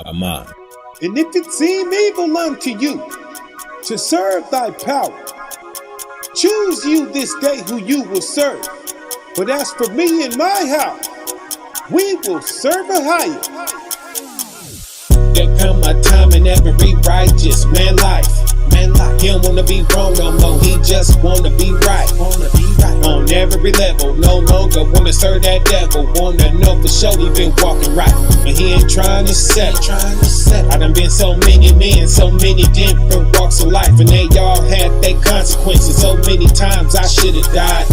Amen. And if it seem evil unto you to serve thy power, choose you this day who you will serve. But as for me and my house, we will serve a higher. There come a time in every righteous man life. He don't wanna be wrong no more, he just wanna be right. On every level, no longer wanna serve that devil. Wanna know for sure he been walking right, but he ain't trying to settle. I done been so many men, so many different walks of life, and they all had their consequences. So many times I should've died,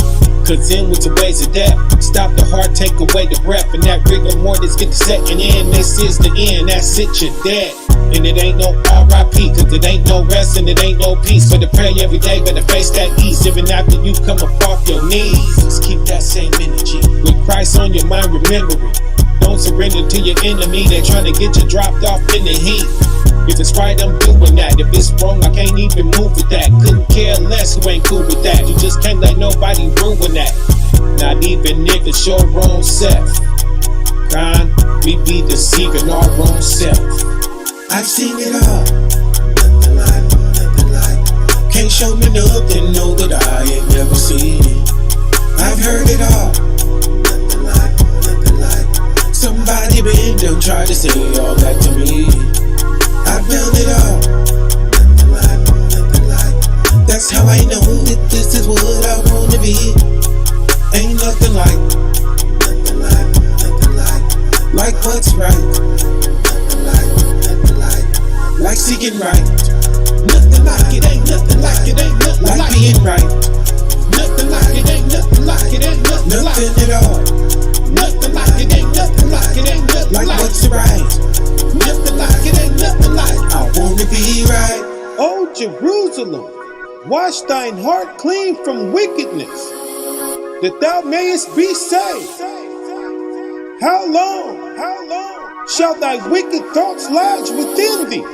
cause then was a waste of death. Stop the heart, take away the breath, and that rigor mortis get the second in. This is the end, that's it, you're dead. And it ain't no R.I.P. cause it ain't no rest and it ain't no peace. But to pray every day, better face that east, even after you come up off your knees. Just keep that same energy, with Christ on your mind, remember it. Don't surrender to your enemy, they're trying to get you dropped off in the heat. If it's right, I'm doing that. If it's wrong, I can't even move with that. Couldn't care less who ain't cool with that. You just can't let nobody ruin that, not even if it's your own self. God, we be deceiving our own self. I've seen it all, nothing like. Can't show me nothing, know that I ain't never seen it. I've heard it all, nothing like. Somebody been done try to say all that to me. I've done it all, nothing like. That's how I know that this is what I wanna be. Ain't nothing like, like what's right. Like seeking right, nothing like it, ain't nothing like it, ain't nothing like being right. Nothing like it, ain't nothing like it, ain't nothing like it at all. Nothing like it, ain't nothing like it, ain't nothing like what's right. Nothing like it, ain't nothing like I wanna be right. O Jerusalem, wash thine heart clean from wickedness, that thou mayest be saved. How long shall thy wicked thoughts lodge within thee?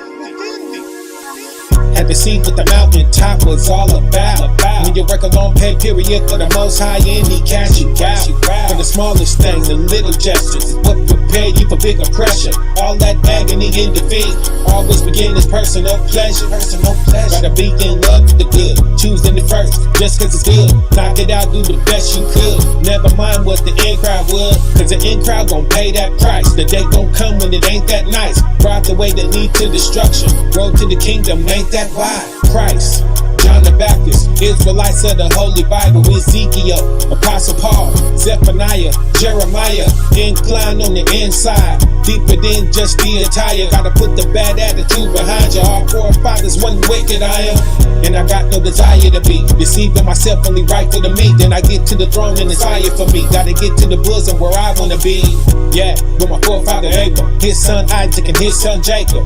Had to see what the mountaintop was all about. When you work a long pay period for the most high end, he cash you out. For the smallest things, the little gestures is what prepare you for bigger pressure. All that agony and defeat always begin as personal pleasure. Gotta be in love with the good, choosing it first just cause it's good. Knock it out, do the best you could. Never mind what the in crowd would, cause the in crowd gon' pay that price. The day gon' come when it ain't that nice. Drive the way that lead to destruction, road to the kingdom ain't that wide. Christ, John the Baptist, Israelites of the Holy Bible, Ezekiel, Apostle Paul, Zephaniah, Jeremiah, incline on the inside, deeper than just the attire. Gotta put the bad attitude behind you. Our forefathers wasn't wicked, I am, and I got no desire to be deceiving myself, only right for the me. Then I get to the throne and it's higher for me. Gotta get to the bosom where I wanna be. Yeah, with my forefather Abraham, his son Isaac, and his son Jacob.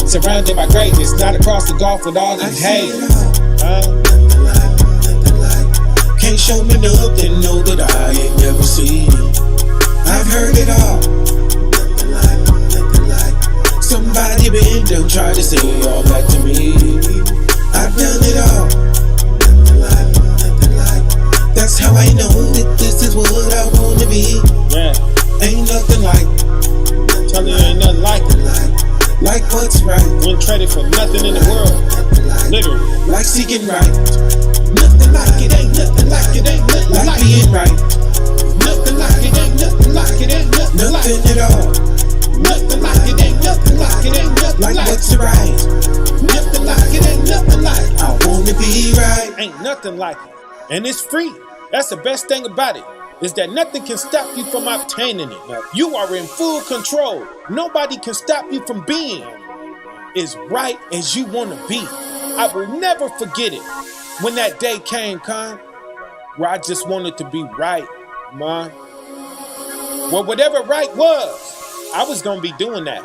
Surrounded by greatness, not across the gulf with all these haters. Nothing like. Can't show me nothing, know that I ain't never seen it. I've heard it all, nothing like. Somebody been done try to say all that to me. I've done it all, nothing like. That's how I know that this is what I wanna be. Yeah, ain't nothing like. Tell you ain't nothing like it. Like what's right. Wouldn't trade it for nothing in the world. Literally. Like seeking right. Nothing like it, ain't nothing like it, ain't nothing like being right. Nothing like it, ain't nothing like it, ain't nothing like at all. Nothing like it, ain't nothing like it, ain't nothing like what's right. Nothing like it, ain't nothing like I wanna be right. Ain't nothing like it. And it's free. That's the best thing about it, is that nothing can stop you from obtaining it. You are in full control. Nobody can stop you from being as right as you want to be. I will never forget it when that day came, where I just wanted to be right, man. Well, whatever right was, I was going to be doing that.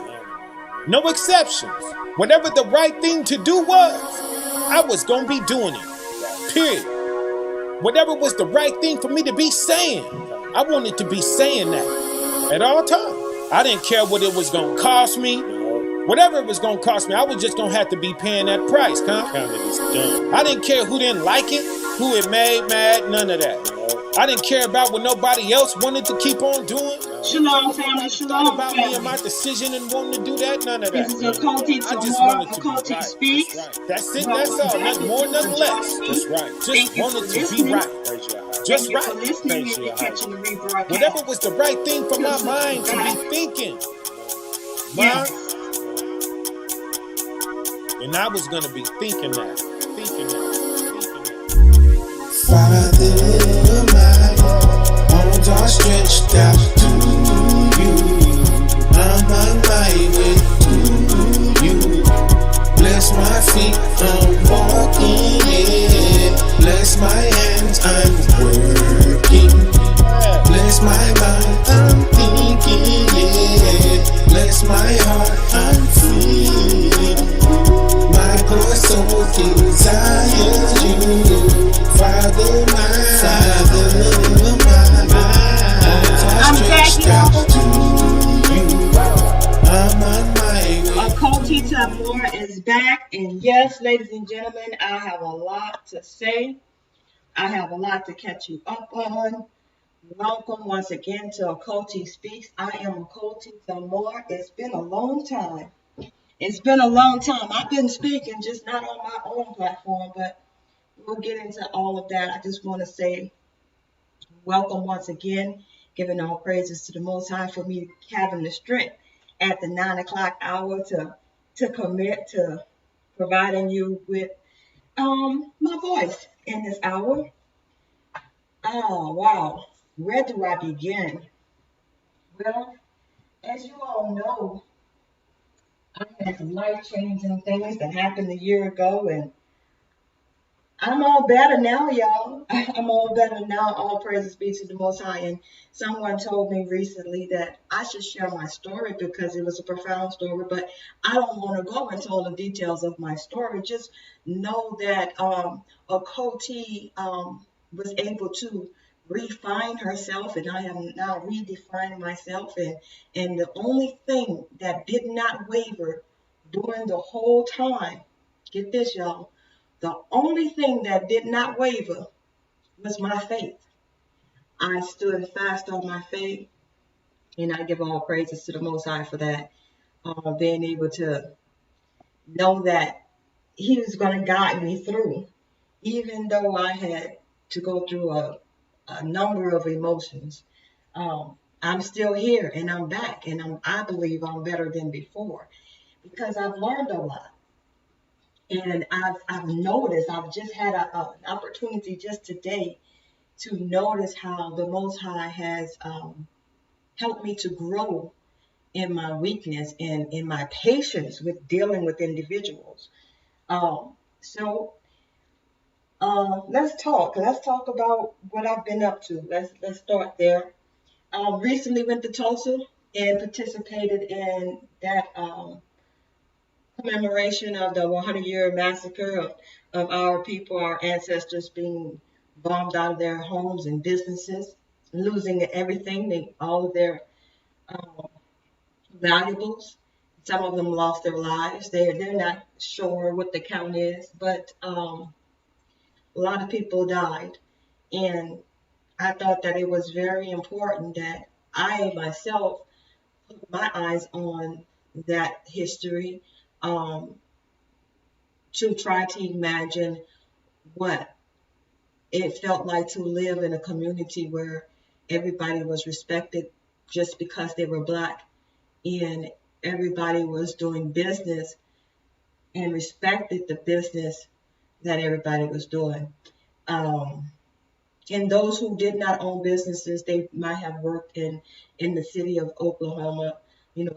No exceptions. Whatever the right thing to do was, I was going to be doing it. Period. Whatever was the right thing for me to be saying, I wanted to be saying that at all times. I didn't care what it was going to cost me. Whatever it was going to cost me, I was just going to have to be paying that price, I didn't care who didn't like it, who it made mad, none of that. I didn't care about what nobody else wanted to keep on doing. Shalom, family. Thought Shalom, about me and my family. decision and wanting to do that? None of that. This is Achoti I just Tamora. wanted to be Achoti right. Speaks. That's it, that's Welcome all. back. Nothing Thank more, you for nothing less. joining me. Just Thank you for wanted to be listening. right. Just Thank you for right. listening if you're catching the rebroadcast. Whatever was the right thing for my mind to be thinking. Yes. And I was going to be thinking that. Father, my arms are stretched out to you. I'm on my way to you. Bless my feet, I'm walking in. Bless my hands, I'm working. Bless my mind, I'm thinking, yeah. Bless my heart, I'm feeling. My poor soul desires you. Father, my I'm back, y'all. I'm on my way. Achoti Tamora is back. And yes, ladies and gentlemen, I have a lot to say. I have a lot to catch you up on. Welcome once again to Achoti Speaks. I am Achoti Tamora. It's been a long time. I've been speaking, just not on my own platform, but we'll get into all of that. I just want to say welcome once again, giving all praises to the Most High for me having the strength at the 9 o'clock hour to commit to providing you with my voice in this hour. Oh, wow. Where do I begin? Well, as you all know, I had some life-changing things that happened a year ago, and I'm all better now, y'all. I'm all better now. All praises be to the Most High. And someone told me recently that I should share my story because it was a profound story, but I don't want to go into all the details of my story. Just know that Achoti was able to refine herself, and I am now redefining myself. And the only thing that did not waver during the whole time, get this, y'all. The only thing that did not waver was my faith. I stood fast on my faith, and I give all praises to the Most High for that. Being able to know that He was going to guide me through, even though I had to go through a number of emotions. I'm still here, and I'm back, and I believe I'm better than before because I've learned a lot. And I've noticed, I've just had an opportunity just today to notice how the Most High has helped me to grow in my weakness and in my patience with dealing with individuals. So let's talk. Let's talk about what I've been up to. Let's start there. Recently went to Tulsa and participated in that commemoration of the 100-year massacre of our people, our ancestors being bombed out of their homes and businesses, losing everything, all of their valuables. Some of them lost their lives. They're not sure what the count is, but a lot of people died. And I thought that it was very important that I myself put my eyes on that history, to try to imagine what it felt like to live in a community where everybody was respected just because they were Black, and everybody was doing business and respected the business that everybody was doing. And those who did not own businesses, they might have worked in the city of Oklahoma,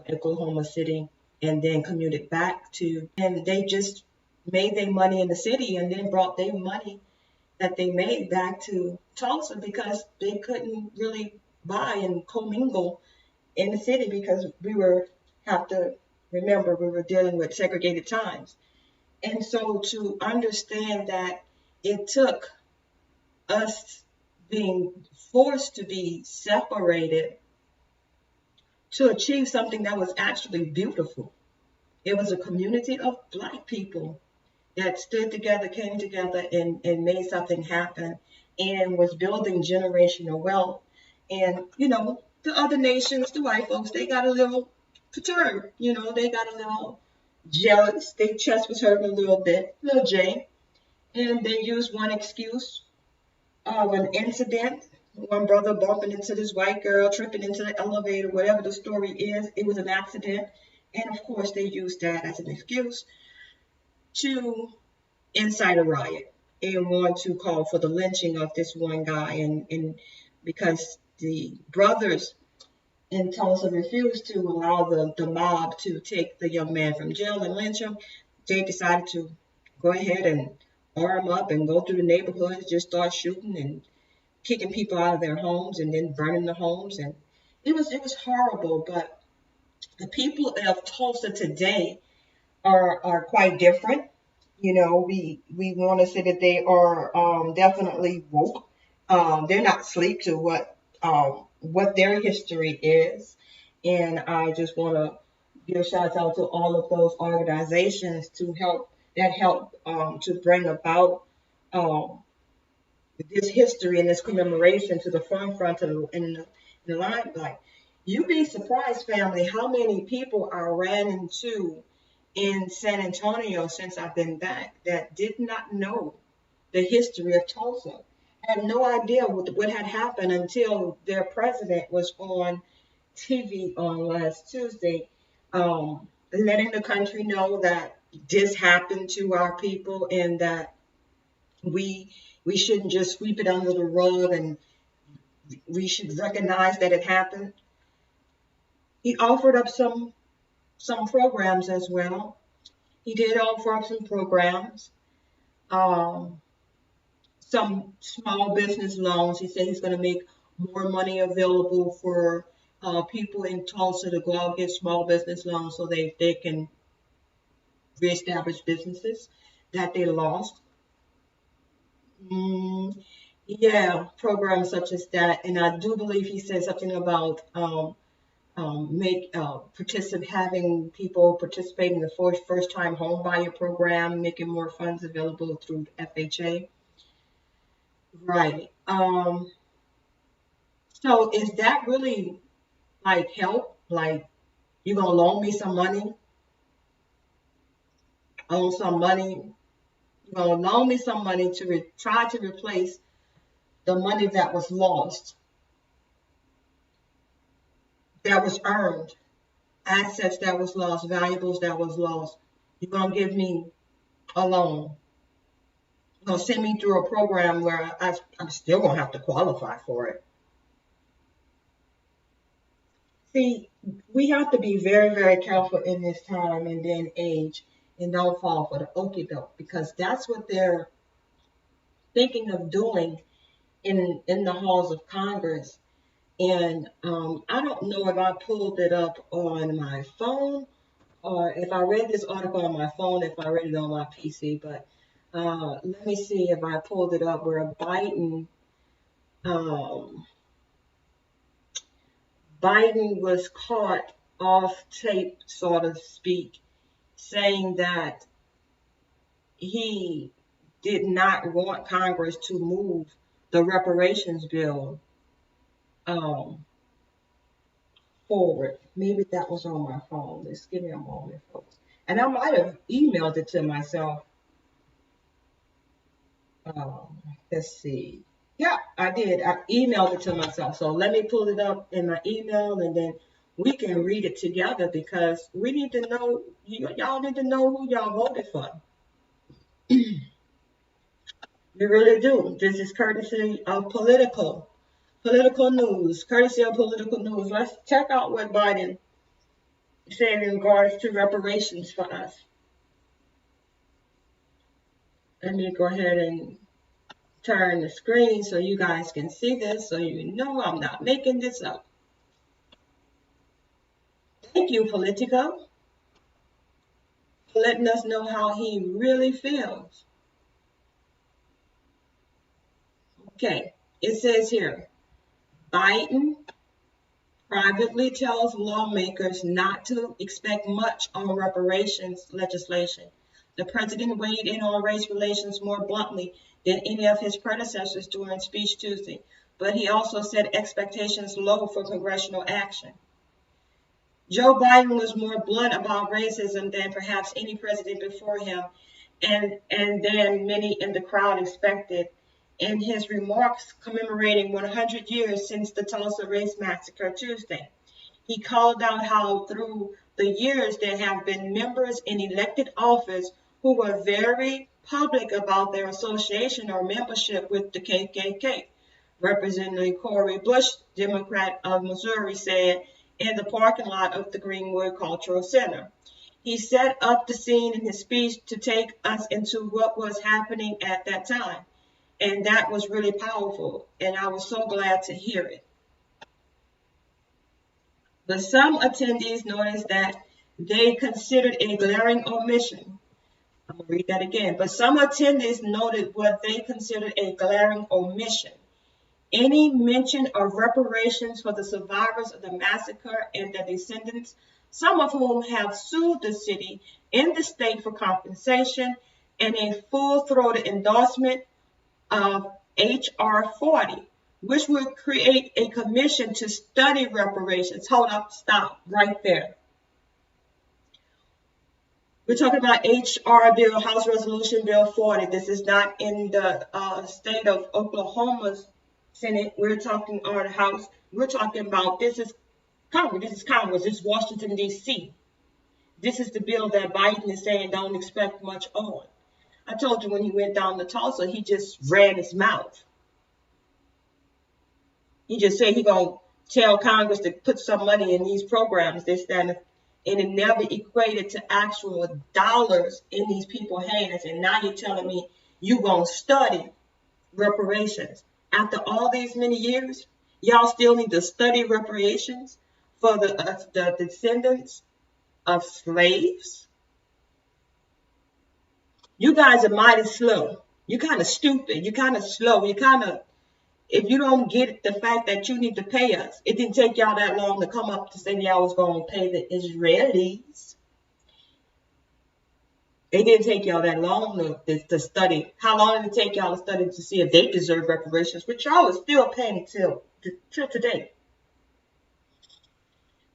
Oklahoma City, and then commuted back to, and they just made their money in the city and then brought their money that they made back to Tulsa because they couldn't really buy and commingle in the city because have to remember, we were dealing with segregated times. And so to understand that it took us being forced to be separated to achieve something that was actually beautiful. It was a community of Black people that stood together, came together, and made something happen and was building generational wealth. And, the other nations, the white folks, they got a little perturbed. They got a little jealous. Their chest was hurting a little bit, little J. And they used one excuse of an incident. One brother bumping into this white girl, tripping into the elevator, whatever the story is. It was an accident. And of course, they used that as an excuse to incite a riot and want to call for the lynching of this one guy. And because the brothers in Tulsa refused to allow the mob to take the young man from jail and lynch him, they decided to go ahead and arm up and go through the neighborhoods, just start shooting and kicking people out of their homes and then burning the homes. And it was horrible. But the people of Tulsa today are quite different. We want to say that they are definitely woke. They're not asleep to what their history is. And I just want to give a shout out to all of those organizations to help to bring about this history and this commemoration to the forefront in the limelight. You'd be surprised, family, how many people I ran into in San Antonio since I've been back that did not know the history of Tulsa. I had no idea what had happened until their president was on TV on last Tuesday, letting the country know that this happened to our people and that we shouldn't just sweep it under the rug and we should recognize that it happened. He offered up some programs as well. He did offer up some programs, some small business loans. He said he's going to make more money available for people in Tulsa to go out and get small business loans so they can reestablish businesses that they lost. Programs such as that. And I do believe he said something about having people participate in the first time home buyer program, making more funds available through FHA. Right. So is that really like help? Like, you're gonna loan me some money? You're gonna loan me some money to try to replace the money that was lost, that was earned, assets that was lost, valuables that was lost. You're gonna give me a loan. You're gonna send me through a program where I'm still gonna have to qualify for it. See, we have to be very, very careful in this time and then age and don't fall for the okie doke, because that's what they're thinking of doing in the halls of Congress. And I don't know if I pulled it up on my phone or if I read this article on my phone, if I read it on my PC, but let me see if I pulled it up where Biden was caught off tape, so to speak, saying that he did not want Congress to move the reparations bill forward. Maybe that was on my phone. Just give me a moment, folks. And I might have emailed it to myself. Let's see. Yeah, I did. I emailed it to myself. So let me pull it up in my email and then we can read it together, because we need to know, y'all need to know who y'all voted for. We really do. This is courtesy of political news. Courtesy of political news. Let's check out what Biden said in regards to reparations for us. Let me go ahead and turn the screen so you guys can see this, so you know I'm not making this up. Thank you, Politico, for letting us know how he really feels. Okay, it says here, Biden privately tells lawmakers not to expect much on reparations legislation. The president weighed in on race relations more bluntly than any of his predecessors during speech Tuesday. but he also set expectations low for congressional action. Joe Biden was more blunt about racism than perhaps any president before him, and than many in the crowd expected. In his remarks commemorating 100 years since the Tulsa Race Massacre Tuesday, he called out how through the years there have been members in elected office who were very public about their association or membership with the KKK. Representative Cori Bush, Democrat of Missouri, said in the parking lot of the Greenwood Cultural Center. He set up the scene in his speech to take us into what was happening at that time. And that was really powerful, and I was so glad to hear it. But some attendees noticed that they considered a glaring omission. I'm going to read that again. But some attendees noted what they considered a glaring omission. Any mention of reparations for the survivors of the massacre and their descendants, some of whom have sued the city and the state for compensation, and a full-throated endorsement of H.R. 40, which would create a commission to study reparations. Hold up, stop right there. We're talking about H.R. Bill, House Resolution Bill 40. This is not in the state of Oklahoma's Senate. We're talking on the House. We're talking about this is Congress. This is Congress. This is Washington, D.C. This is the bill that Biden is saying don't expect much on. I told you when he went down to Tulsa, he just ran his mouth. He just said he's going to tell Congress to put some money in these programs, this, that, and it never equated to actual dollars in these people's hands. And now you're telling me you're going to study reparations. After all these many years, y'all still need to study reparations for the descendants of slaves? You guys are mighty slow. You're kind of stupid. You're kind of slow. If you don't get the fact that you need to pay us, it didn't take y'all that long to come up to say y'all was going to pay the Israelis. It didn't take y'all that long to study. How long did it take y'all to study to see if they deserve reparations, which y'all are still paying till today?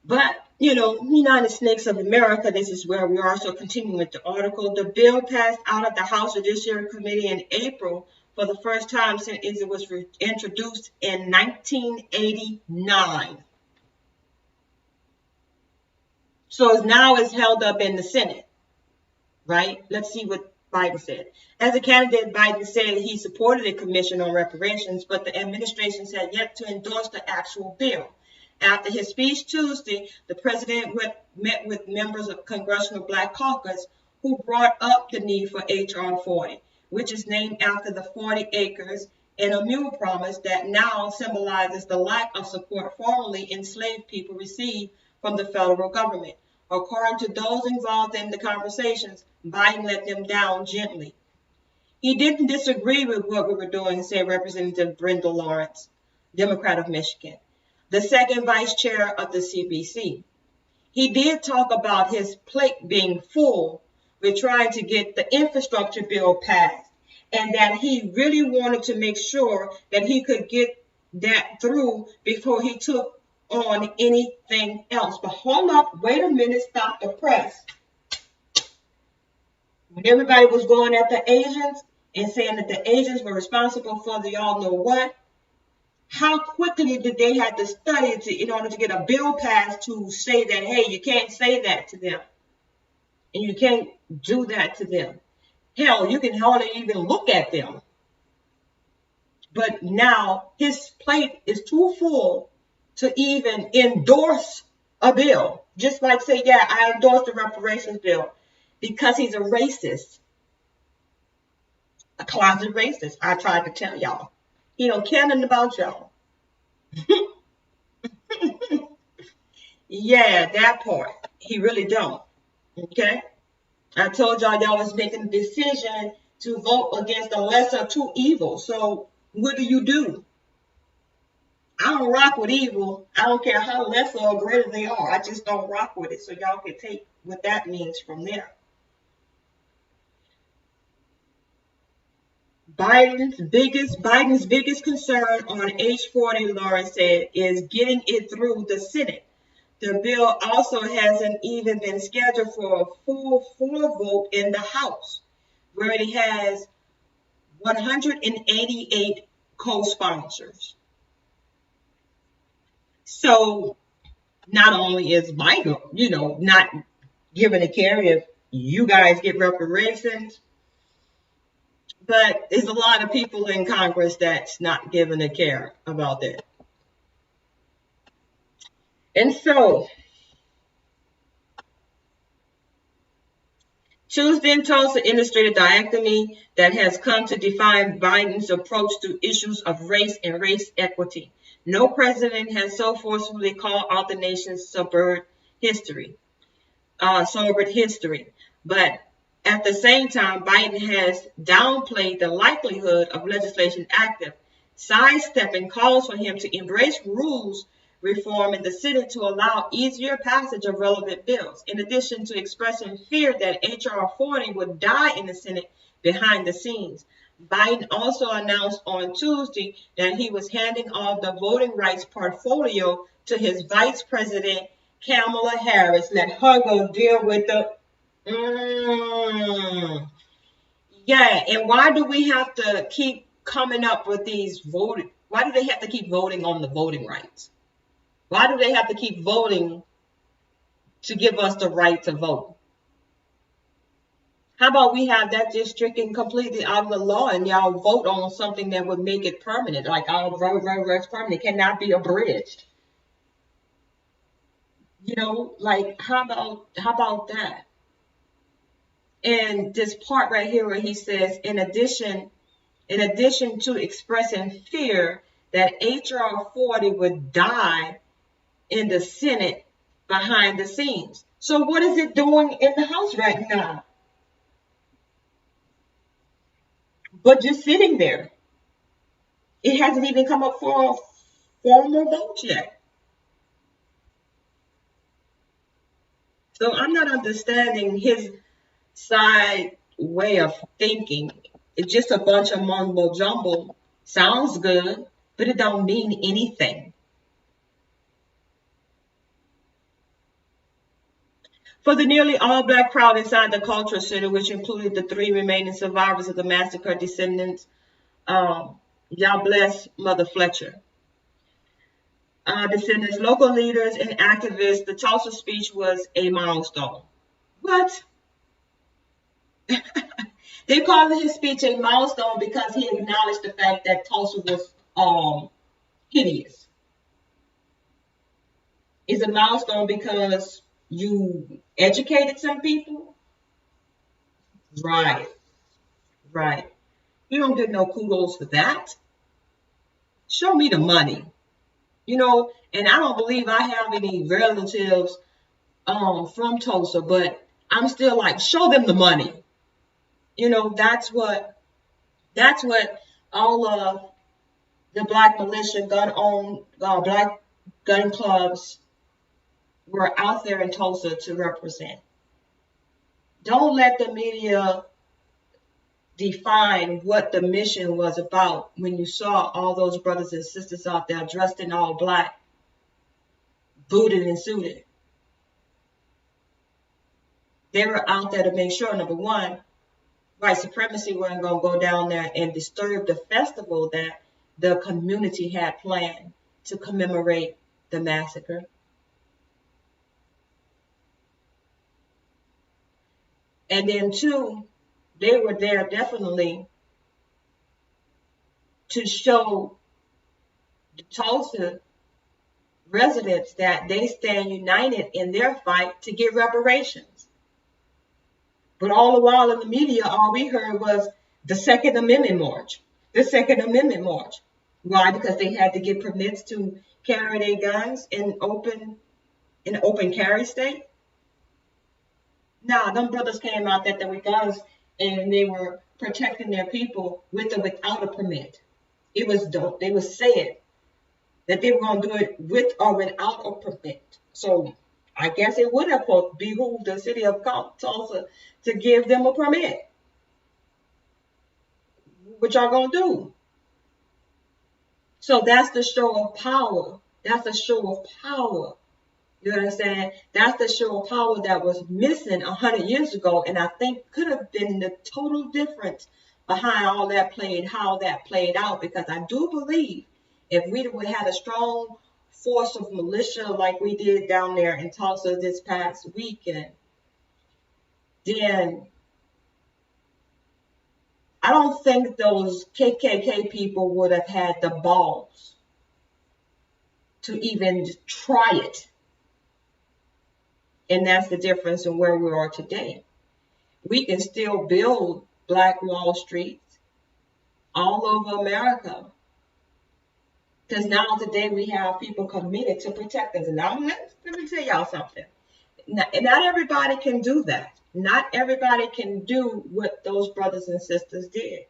But, United Snakes of America, this is where we are. So continuing with the article, the bill passed out of the House Judiciary Committee in April for the first time since it was introduced in 1989. So now it's held up in the Senate, right? Let's see what Biden said. As a candidate, Biden said he supported a commission on reparations, but the administration had yet to endorse the actual bill. After his speech Tuesday, the president met with members of Congressional Black Caucus who brought up the need for H.R. 40, which is named after the 40 acres and a mule promise that now symbolizes the lack of support formerly enslaved people received from the federal government. According to those involved in the conversations, Biden let them down gently. He didn't disagree with what we were doing, said Representative Brenda Lawrence, Democrat of Michigan, the second vice chair of the CBC. He did talk about his plate being full with trying to get the infrastructure bill passed, and that he really wanted to make sure that he could get that through before he took on anything else. But hold up, wait a minute, stop the press. When everybody was going at the Asians and saying that the Asians were responsible for the y'all know what, how quickly did they have to study in order to get a bill passed to say that, hey, you can't say that to them. And you can't do that to them. Hell, you can hardly even look at them. But now his plate is too full to even endorse a bill. Just like say, yeah, I endorse the reparations bill because he's a racist. A closet racist. I tried to tell y'all. He don't care nothing about y'all. Yeah, that part. He really don't. Okay? I told y'all was making a decision to vote against the lesser of two evils. So what do? I don't rock with evil. I don't care how lesser or greater they are. I just don't rock with it. So y'all can take what that means from there. Biden's biggest concern on H40, Lauren said, is getting it through the Senate. The bill also hasn't even been scheduled for a full floor vote in the House, where it has 188 co-sponsors. So not only is Biden, not giving a care if you guys get reparations, but there's a lot of people in Congress that's not giving a care about that. And so Tuesday in Tulsa illustrated dichotomy that has come to define Biden's approach to issues of race and race equity. No president has so forcefully called out the nation's sordid history. But at the same time, Biden has downplayed the likelihood of legislation active, sidestepping calls for him to embrace rules reform in the Senate to allow easier passage of relevant bills, in addition to expressing fear that H.R. 40 would die in the Senate behind the scenes. Biden also announced on Tuesday that he was handing off the voting rights portfolio to his vice president, Kamala Harris. Let her go deal with the... Yeah, and why do we have to keep coming up with these voting? Why do they have to keep voting on the voting rights? Why do they have to keep voting to give us the right to vote? How about we have that just stricken completely out of the law and y'all vote on something that would make it permanent, like our rights permanent, cannot be abridged. Like how about that? And this part right here where he says, in addition to expressing fear that H.R. 40 would die in the Senate behind the scenes. So what is it doing in the House right now? But just sitting there. It hasn't even come up for a formal vote yet. So I'm not understanding his side way of thinking. It's just a bunch of mumbo jumbo. Sounds good, but it don't mean anything. For the nearly all-black crowd inside the Cultural Center, which included the 3 remaining survivors of the massacre descendants, y'all bless Mother Fletcher. Descendants, local leaders, and activists, the Tulsa speech was a milestone. What? They called his speech a milestone because he acknowledged the fact that Tulsa was hideous. Is a milestone because you educated some people? Right. You don't get no kudos for that. Show me the money. And I don't believe I have any relatives from Tulsa, but I'm still like, show them the money. That's what all of the black militia black gun clubs were out there in Tulsa to represent. Don't let the media define what the mission was about when you saw all those brothers and sisters out there dressed in all black, booted and suited. They were out there to make sure, number one, white supremacy wasn't going to go down there and disturb the festival that the community had planned to commemorate the massacre. And then two, they were there definitely to show the Tulsa residents that they stand united in their fight to get reparations. But all the while in the media, all we heard was the Second Amendment march. The Second Amendment march. Why? Because they had to get permits to carry their guns in open carry state. Nah, them brothers came out there with guns and they were protecting their people with or without a permit. It was dope. They were saying that they were going to do it with or without a permit. So I guess it would have behooved the city of Tulsa to give them a permit. what y'all gonna do? So that's the show of power. That's a show of power. You understand? That's the show of power that was missing 100 years ago, and I think could have been the total difference behind all that how that played out. Because I do believe if we would have had a strong force of militia like we did down there in Tulsa this past weekend, then I don't think those KKK people would have had the balls to even try it. And that's the difference in where we are today. We can still build Black Wall Street all over America. Because now today we have people committed to protect us. And now let me tell y'all something. Not everybody can do that. Not everybody can do what those brothers and sisters did.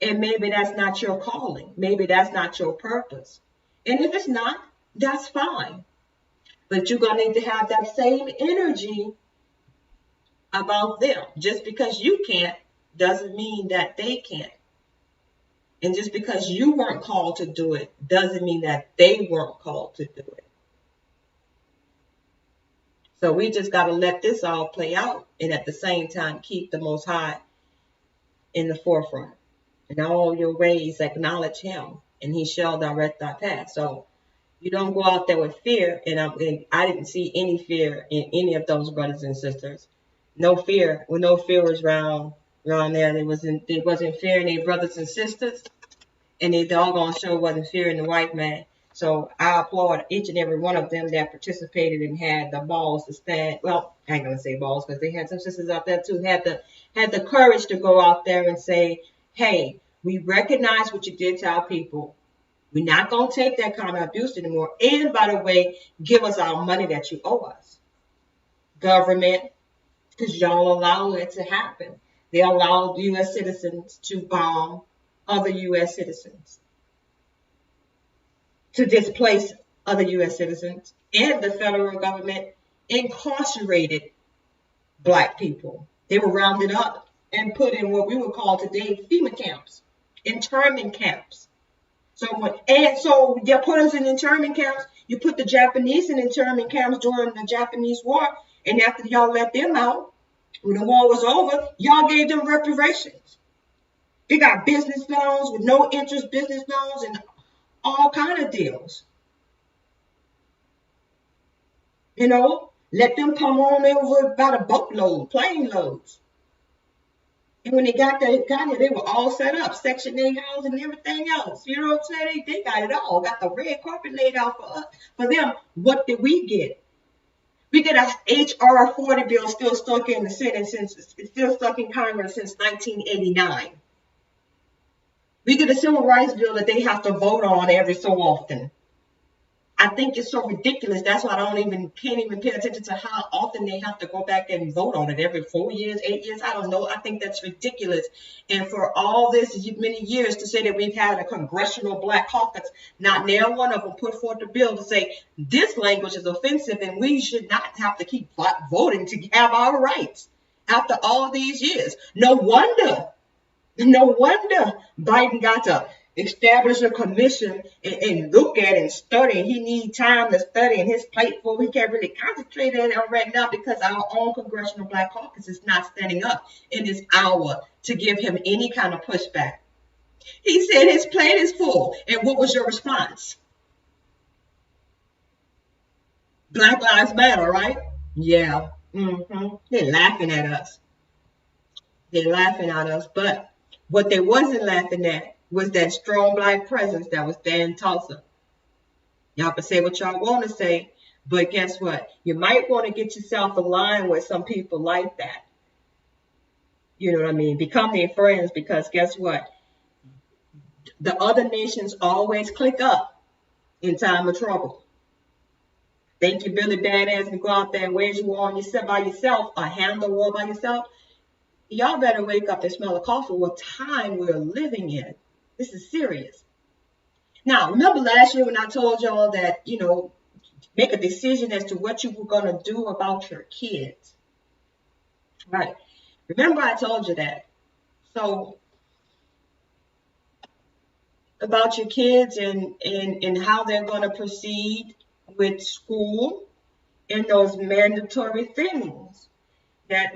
And maybe that's not your calling. Maybe that's not your purpose. And if it's not, that's fine. But you're going to need to have that same energy about them. Just because you can't doesn't mean that they can't. And just because you weren't called to do it doesn't mean that they weren't called to do it. So we just got to let this all play out and at the same time keep the Most High in the forefront. In all your ways acknowledge him and he shall direct thy path. So you don't go out there with fear, and I didn't see any fear in any of those brothers and sisters. No fear. When no fear was around there, there wasn't fear in their brothers and sisters, and they doggone sure wasn't fear in the white man. So I applaud each and every one of them that participated and had the balls to stand. Well, I ain't gonna say balls because they had some sisters out there too. Had the courage to go out there and say, "Hey, we recognize what you did to our people. We're not going to take that kind of abuse anymore. And by the way, give us our money that you owe us. Government, because y'all allow it to happen. They allow U.S. citizens to bomb other U.S. citizens, to displace other U.S. citizens. And the federal government incarcerated Black people. They were rounded up and put in what we would call today FEMA camps, internment camps. So they put us in internment camps. You put the Japanese in internment camps during the Japanese War, and after y'all let them out, when the war was over, y'all gave them reparations. They got business loans with no interest, business loans, and all kind of deals. You know, let them come on over by the boatload, plane loads. And when they got here, they were all set up, Section 8 housing and everything else. You know what I'm saying? They got it all. Got the red carpet laid out for us. For them, what did we get? We get a H.R. 40 bill still stuck in the Senate it's still stuck in Congress since 1989. We get a civil rights bill that they have to vote on every so often. I think it's so ridiculous. That's why I can't even pay attention to how often they have to go back and vote on it. Every 4 years, 8 years, I don't know. I think that's ridiculous. And for all this many years to say that we've had a congressional Black caucus, not now one of them put forth a bill to say this language is offensive and we should not have to keep voting to have our rights after all these years. No wonder Biden got to establish a commission and look at and study. He needs time to study, and his plate full. He can't really concentrate on it right now because our own congressional Black caucus is not standing up in this hour to give him any kind of pushback. He said his plate is full. And what was your response? Black Lives Matter, right? Yeah. They're laughing at us. But what they wasn't laughing at was that strong Black presence that was there in Tulsa. Y'all can say what y'all want to say, but guess what? You might want to get yourself aligned with some people like that. You know what I mean? Become their friends, because guess what? The other nations always click up in time of trouble. Think you're really badass and go out there and wage a war on yourself by yourself or handle the war by yourself? Y'all better wake up and smell the coffee. What time we're living in. This is serious. Now, remember last year when I told y'all that, make a decision as to what you were going to do about your kids. Right. Remember I told you that. So about your kids and how they're going to proceed with school and those mandatory things that,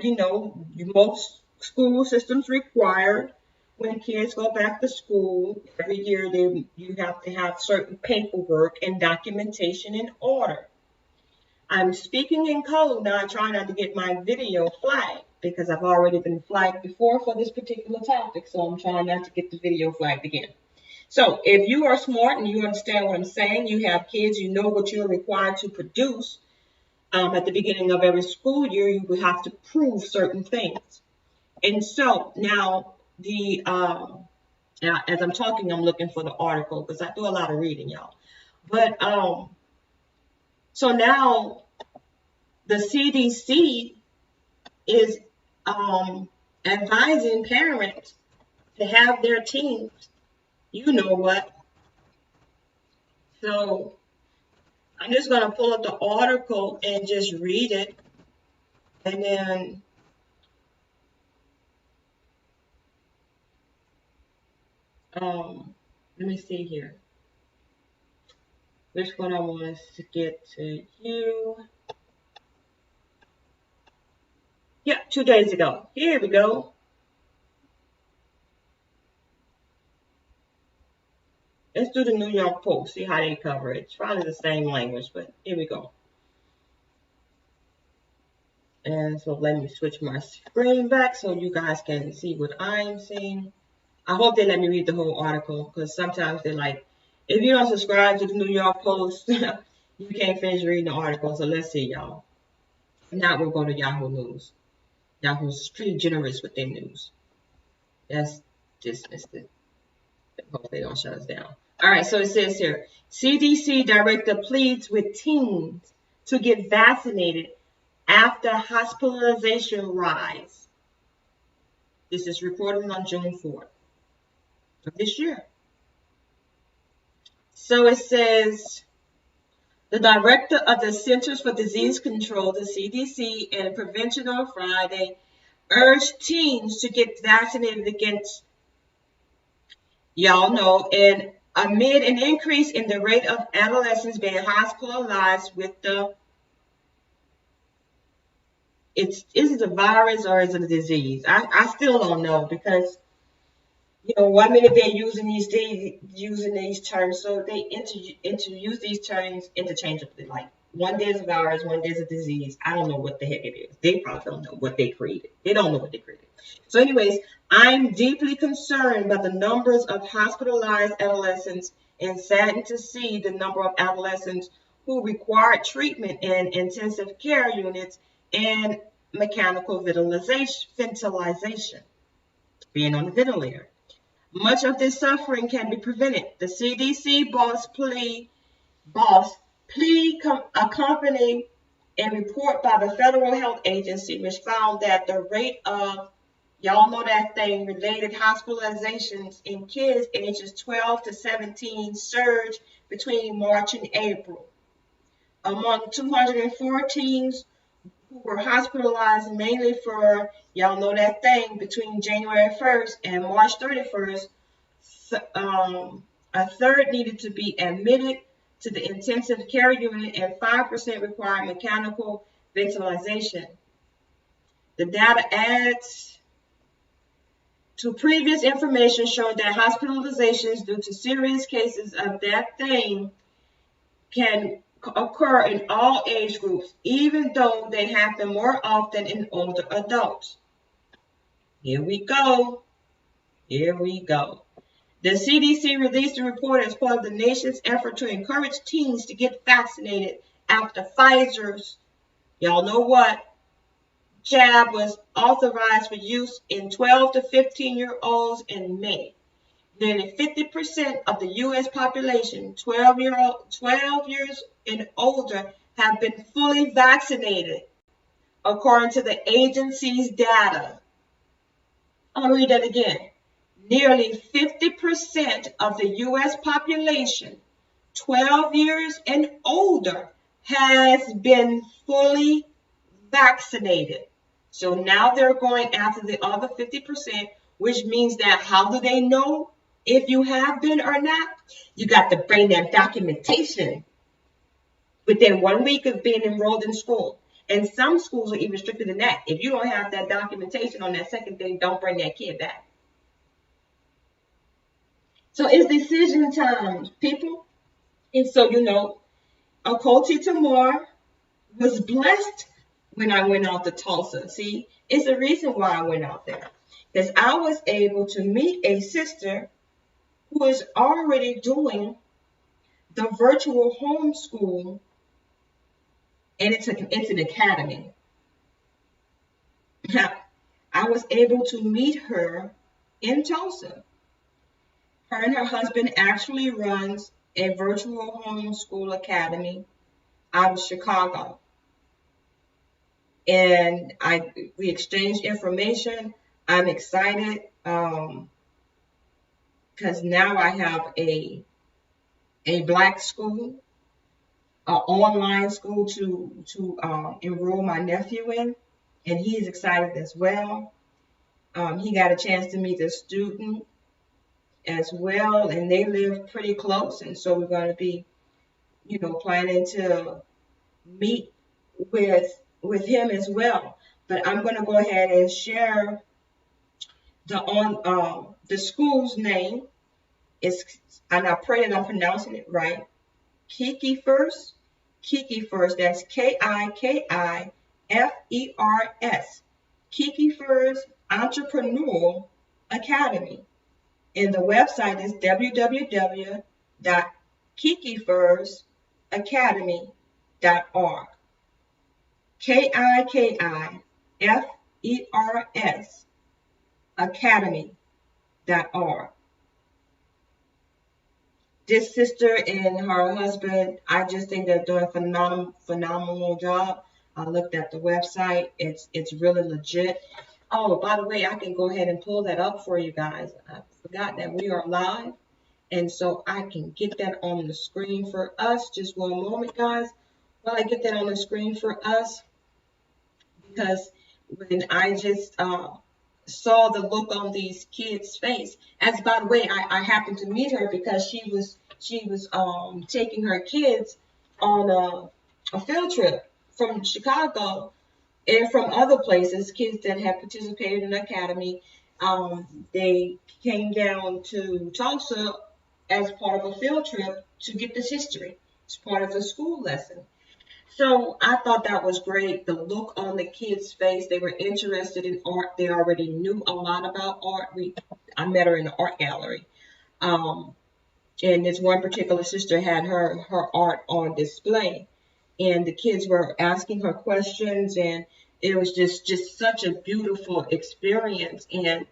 most school systems require when kids go back to school. Every year you have to have certain paperwork and documentation in order. I'm speaking in code now. I'm trying not to get my video flagged because I've already been flagged before for this particular topic. So I'm trying not to get the video flagged again. So if you are smart and you understand what I'm saying, you have kids, you know what you're required to produce at the beginning of every school year, you will have to prove certain things. And so now now, as I'm talking, I'm looking for the article because I do a lot of reading, y'all. But so now the CDC is advising parents to have their teens, you know what. So I'm just going to pull up the article and just read it. And then let me see here. Which one I want us to get to you. Yeah, 2 days ago. Here we go. Let's do the New York Post, see how they cover it. It's probably the same language, but here we go. And so let me switch my screen back so you guys can see what I'm seeing. I hope they let me read the whole article because sometimes they're like, if you don't subscribe to the New York Post, you can't finish reading the article. So let's see, y'all. Now we'll go to Yahoo News. Yahoo's pretty generous with their news. That's dismissed it. Hopefully they don't shut us down. All right, so it says here, CDC director pleads with teens to get vaccinated after hospitalization rise. This is reported on June 4th of this year. So it says, the director of the Centers for Disease Control, the CDC, and Prevention on Friday urged teens to get vaccinated against, y'all know, and amid an increase in the rate of adolescents being hospitalized with is it a virus or is it a disease? I still don't know because, 1 minute they're using these terms, so they use these terms interchangeably. Like one day is a virus, one day is a disease. I don't know what the heck it is. They probably don't know what they created. They don't know what they created. So anyways, I'm deeply concerned by the numbers of hospitalized adolescents and saddened to see the number of adolescents who require treatment in intensive care units and mechanical ventilation, being on the ventilator. Much of this suffering can be prevented. The CDC accompanying a report by the Federal Health Agency, which found that the rate of, y'all know that thing, related hospitalizations in kids ages 12 to 17 surged between March and April. Among 214 who were hospitalized mainly for, y'all know that thing, between January 1st and March 31st, a third needed to be admitted to the intensive care unit and 5% required mechanical ventilation. The data adds to previous information showing that hospitalizations due to serious cases of that thing can occur in all age groups, even though they happen more often in older adults. Here we go. The CDC released a report as part of the nation's effort to encourage teens to get vaccinated after Pfizer's, y'all know what, jab was authorized for use in 12 to 15-year-olds in May. Nearly 50% of the U.S. population, 12 years and older, have been fully vaccinated, according to the agency's data. I'm going to read that again. Nearly 50% of the U.S. population, 12 years and older, has been fully vaccinated. So now they're going after the other 50% which means that how do they know if you have been or not? You got to bring that documentation within 1 week of being enrolled in school. And some schools are even stricter than that. If you don't have that documentation on that second day, don't bring that kid back. So it's decision time, people. And so, Achoti Tamar was blessed when I went out to Tulsa. See, it's the reason why I went out there. Because I was able to meet a sister who is already doing the virtual homeschool, and it's an academy. I was able to meet her in Tulsa. Her and her husband actually runs a virtual homeschool academy out of Chicago. And we exchanged information. I'm excited because now I have a Black school, an online school to enroll my nephew in, and he's excited as well. He got a chance to meet the student as well, and they live pretty close, and so we're going to be, planning to meet with him as well. But I'm going to go ahead and share the school's name. And I pray that I'm pronouncing it right. Kiki First. That's KIKIFERS. Kiki First Entrepreneurial Academy. And the website is www.kikifirsacademy.org. KIKIFERS Academy.org. This sister and her husband, I just think they're doing a phenomenal job. I looked at the website. It's really legit. Oh, by the way, I can go ahead and pull that up for you guys. I forgot that we are live, and so I can get that on the screen for us. Just one moment, guys, while I get that on the screen for us, because when I just saw the look on these kids' face. As by the way, I happened to meet her because she was taking her kids on a field trip from Chicago and from other places. Kids that have participated in the academy, they came down to Tulsa as part of a field trip to get this history. It's part of the school lesson. So I thought that was great. The look on the kids' face, they were interested in art. They already knew a lot about art. I met her in the art gallery. And this one particular sister had her art on display. And the kids were asking her questions, and it was just such a beautiful experience. And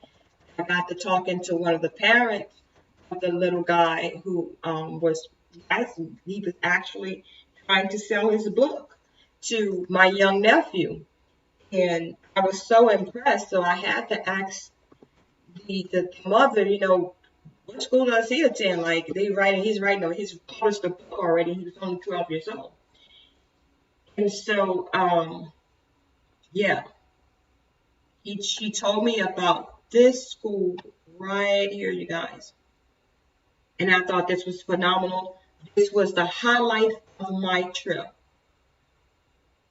I got to talking to one of the parents of the little guy who was actually trying to sell his book to my young nephew. And I was so impressed. So I had to ask the mother, what school does he attend? Like he's published a book already. He was only 12 years old. And so, she told me about this school right here, you guys. And I thought this was phenomenal. This was the highlight of my trip.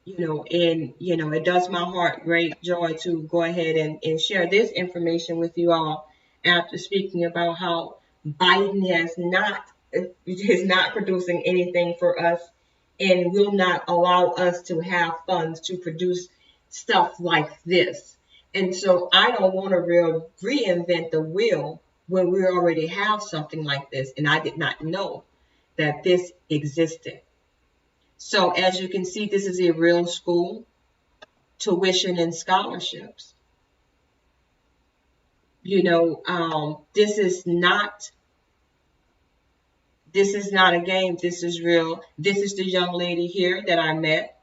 It does my heart great joy to go ahead and share this information with you all after speaking about how Biden is not producing anything for us and will not allow us to have funds to produce stuff like this. And so I don't want to reinvent the wheel when we already have something like this. And I did not know that this existed. So as you can see, this is a real school, tuition and scholarships. This is not a game. This is real. This is the young lady here that I met.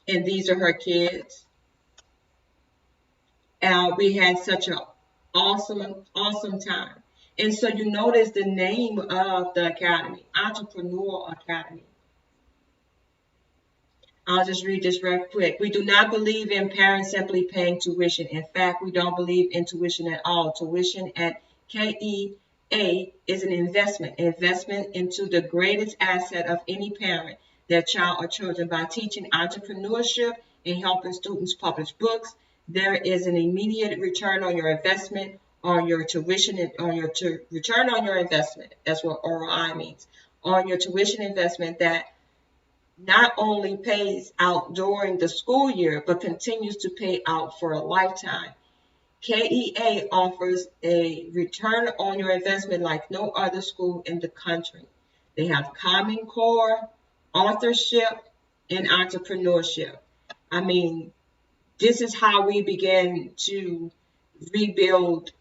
And these are her kids. We had such an awesome time. And so you notice the name of the academy, Entrepreneurial Academy. I'll just read this real quick. We do not believe in parents simply paying tuition. In fact, we don't believe in tuition at all. Tuition at KEA is an investment into the greatest asset of any parent, their child or children. By teaching entrepreneurship and helping students publish books, there is an immediate return on your investment, on your tuition, return on your investment. That's what ROI means. On your tuition investment that not only pays out during the school year, but continues to pay out for a lifetime. KEA offers a return on your investment like no other school in the country. They have Common Core, authorship, and entrepreneurship. I mean, this is how we begin to rebuild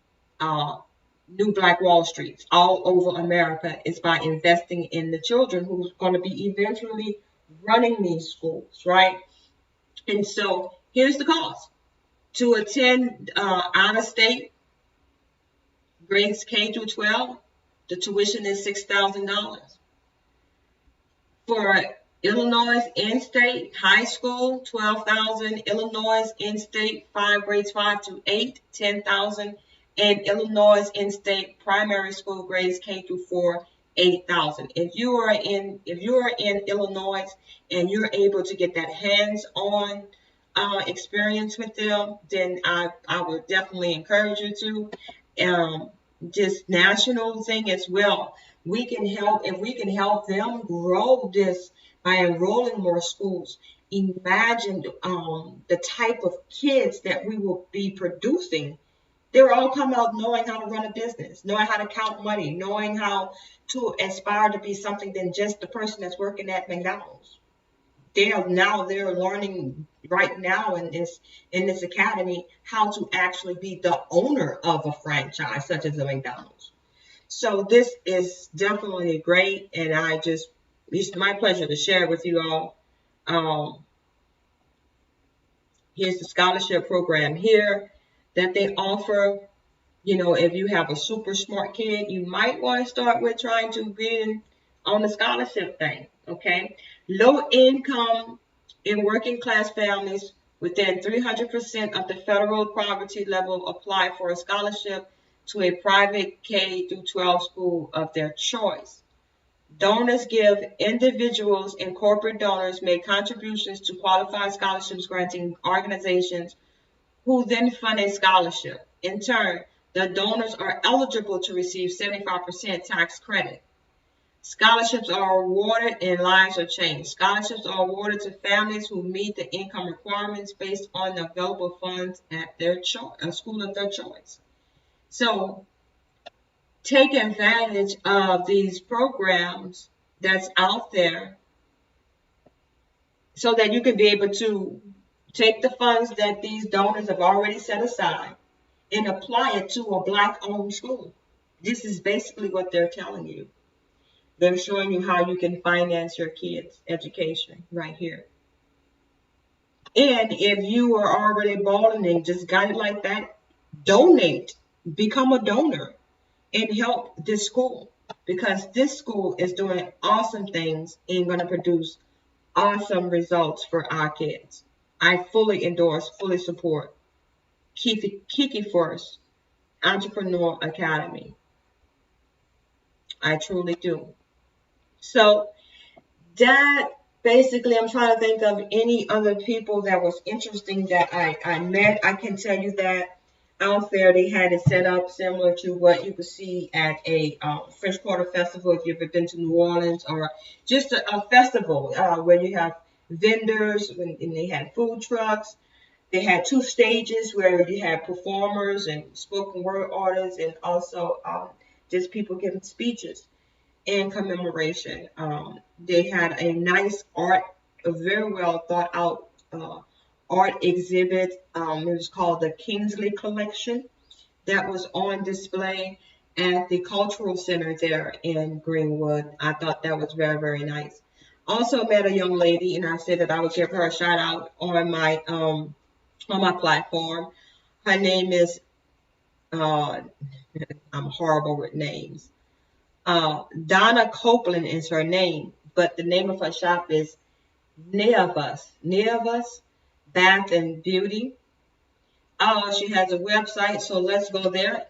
new Black Wall Streets all over America, is by investing in the children who's going to be eventually running these schools, right? And so here's the cost. To attend out of state grades K through 12, the tuition is $6,000. For Illinois in-state high school, $12,000. Illinois in-state grades 5 to 8, $10,000. And Illinois in-state primary school grades K through 4, $8,000. If you are in Illinois and you're able to get that hands-on experience with them, then I would definitely encourage you to. Just national thing as well. We can help, if we can help them grow this by enrolling more schools. Imagine the type of kids that we will be producing. They're all come out knowing how to run a business, knowing how to count money, knowing how to aspire to be something than just the person that's working at McDonald's. They're learning right now in this academy how to actually be the owner of a franchise such as a McDonald's. So this is definitely great, and it's my pleasure to share with you all. Here's the scholarship program here that they offer. You know, if you have a super smart kid, you might want to start with trying to be on the scholarship thing, okay? Low income and working class families within 300% of the federal poverty level apply for a scholarship to a private K through 12 school of their choice. Donors give individuals and corporate donors make contributions to qualified scholarships granting organizations who then fund a scholarship. In turn, the donors are eligible to receive 75% tax credit. Scholarships are awarded and lives are changed. Scholarships are awarded to families who meet the income requirements based on the available funds at their school of their choice. So take advantage of these programs that's out there so that you can be able to take the funds that these donors have already set aside and apply it to a Black-owned school. This is basically what they're telling you. They're showing you how you can finance your kids' education right here. And if you are already balling and just got it like that, donate, become a donor, and help this school, because this school is doing awesome things and going to produce awesome results for our kids. I fully endorse, fully support Kiki Force Entrepreneur Academy. I truly do. So that basically, I'm trying to think of any other people that was interesting that I met. I can tell you that out there they had it set up similar to what you could see at a French Quarter Festival if you've ever been to New Orleans, or just a festival where you have vendors and they had food trucks. They had 2 stages where you had performers and spoken word artists, and also just people giving speeches in commemoration. They had a nice a very well thought out art exhibit. It was called the Kingsley Collection that was on display at the Cultural Center there in Greenwood. I thought that was very, very nice. Also met a young lady, and I said that I would give her a shout out on my platform. Her name is, I'm horrible with names. Donna Copeland is her name, but the name of her shop is Neovus Bath and Beauty. Oh, she has a website, so let's go there.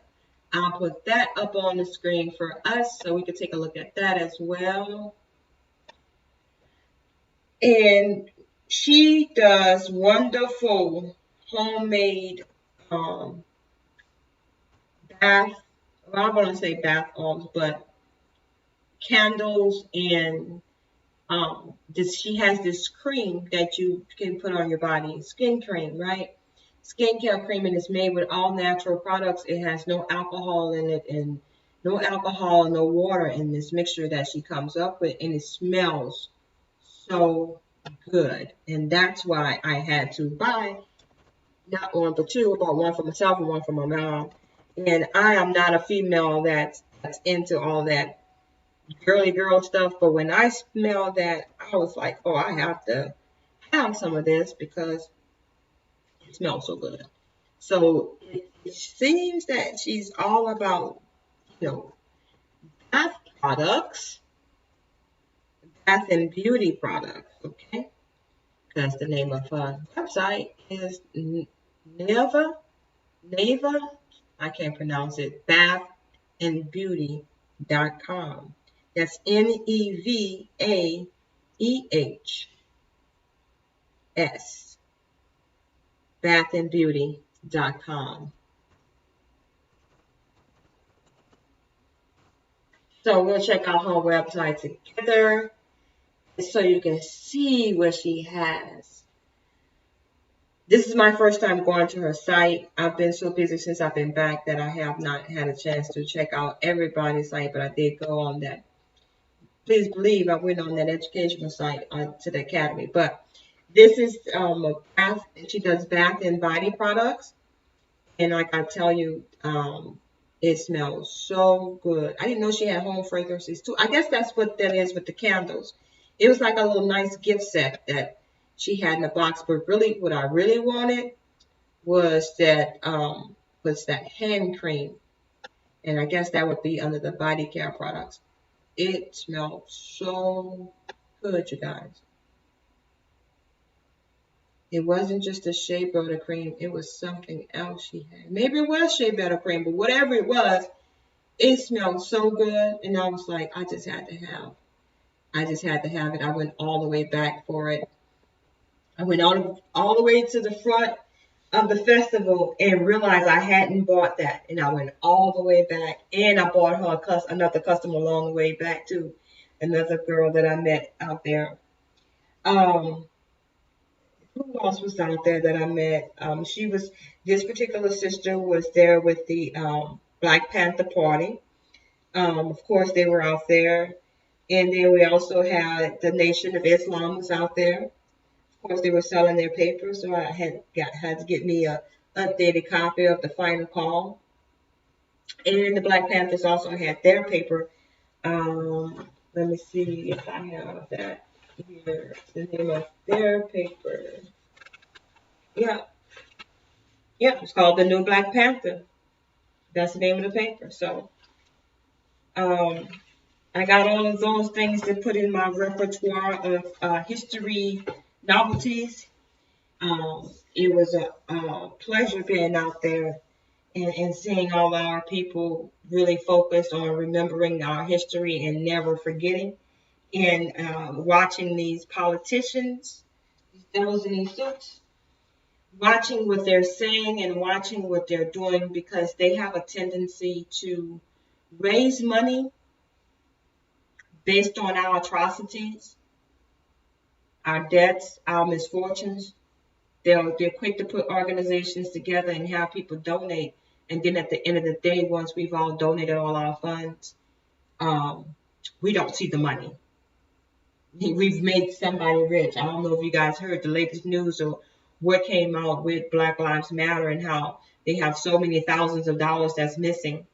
I'll put that up on the screen for us so we can take a look at that as well. And she does wonderful homemade bath, well, I want to say bath bombs, but candles and she has this cream that you can put on your body, skin cream, right? Skincare cream, and it's made with all natural products. It has no alcohol in it, and no alcohol, no water in this mixture that she comes up with, and it smells so good. And that's why I had to buy not one but two. I bought one for myself and one for my mom. And I am not a female that's into all that girly girl stuff, but when I smelled that, I was like, oh, I have to have some of this because it smells so good. So it seems that she's all about, bath products, bath and beauty products, okay? That's the name of her website is Neva, I can't pronounce it, bathandbeauty.com. That's NEVAEHS, bathandbeauty.com. So we'll check out her website together so you can see what she has. This is my first time going to her site. I've been so busy since I've been back that I have not had a chance to check out everybody's site, but I did go on that. Please believe I went on that educational site to the academy. But this is a bath. She does bath and body products. And like I tell you, it smells so good. I didn't know she had home fragrances too. I guess that's what that is with the candles. It was like a little nice gift set that she had in the box. But really, what I really wanted was that hand cream. And I guess that would be under the body care products. It smelled so good, you guys. It wasn't just a shea butter cream. It was something else she had. Maybe it was shea butter cream, but whatever it was, it smelled so good. And I was like, I just had to have it. I went all the way back for it. I went all the way to the front of the festival and realized I hadn't bought that. And I went all the way back. And I bought her another customer along the way back too. Another girl that I met out there. Who else was out there that I met? This particular sister was there with the Black Panther Party. Of course, they were out there. And then we also had the Nation of Islam was out there. Of course, they were selling their papers, so I had to get me a updated copy of the Final Call. And the Black Panthers also had their paper. Let me see if I have that here. The name of their paper. Yeah, it's called The New Black Panther. That's the name of the paper. So, I got all of those things to put in my repertoire of history novelties. It was a pleasure being out there and seeing all our people really focused on remembering our history and never forgetting. And watching these politicians, these devils in these suits, watching what they're saying and watching what they're doing, because they have a tendency to raise money based on our atrocities, our debts, our misfortunes. They're quick to put organizations together and have people donate. And then at the end of the day, once we've all donated all our funds, we don't see the money. We've made somebody rich. I don't know if you guys heard the latest news or what came out with Black Lives Matter and how they have so many thousands of dollars that's missing.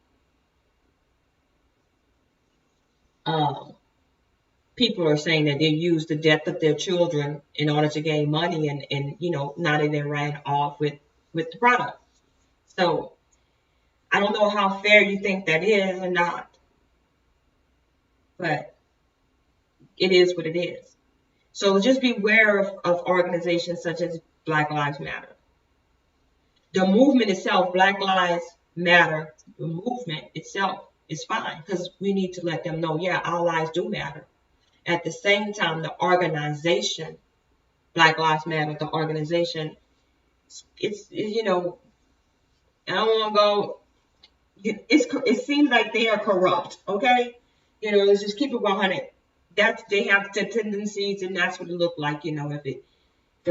People are saying that they use the death of their children in order to gain money and not even ran off with the product. So I don't know how fair you think that is or not, but it is what it is. So just beware of organizations such as Black Lives Matter. The movement itself, Black Lives Matter, the movement itself is fine, because we need to let them know, yeah, our lives do matter. At the same time, the organization, Black Lives Matter, the organization, it's, you know, I don't want to go, it seems like they are corrupt, okay? You know, let's just keep it 100. They have the tendencies, and that's what it look like, you know. If it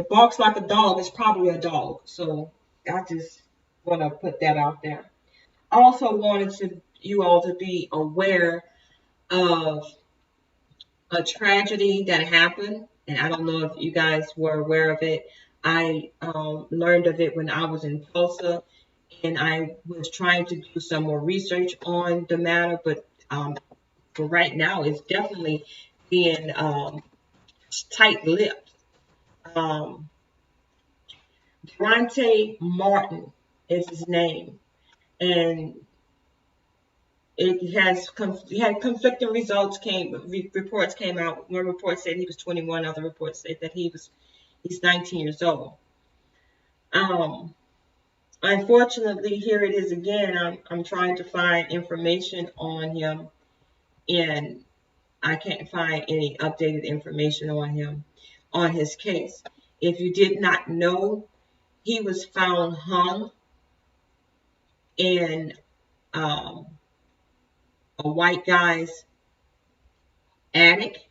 barks like a dog, it's probably a dog. So I just want to put that out there. I also wanted you all to be aware of a tragedy that happened, and I don't know if you guys were aware of it. I learned of it when I was in Tulsa, and I was trying to do some more research on the matter, but for right now, it's definitely being tight-lipped. Durante Martin is his name, and it had conflicting results. Reports came out. One report said he was 21. Other reports said that he's 19 years old. Unfortunately, here it is again. I'm trying to find information on him, and I can't find any updated information on him, on his case. If you did not know, he was found hung in a white guy's attic,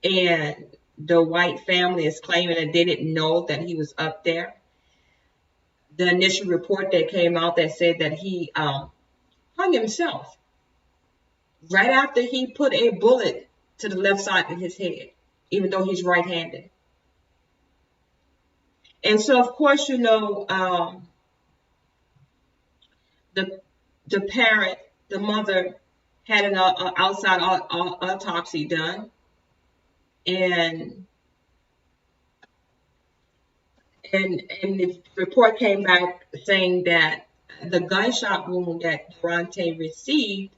and the white family is claiming that they didn't know that he was up there. The initial report that came out that said that he hung himself right after he put a bullet to the left side of his head, even though he's right-handed. And so, of course, you know, the parent, the mother, had an outside autopsy done, and the report came back saying that the gunshot wound that Durante received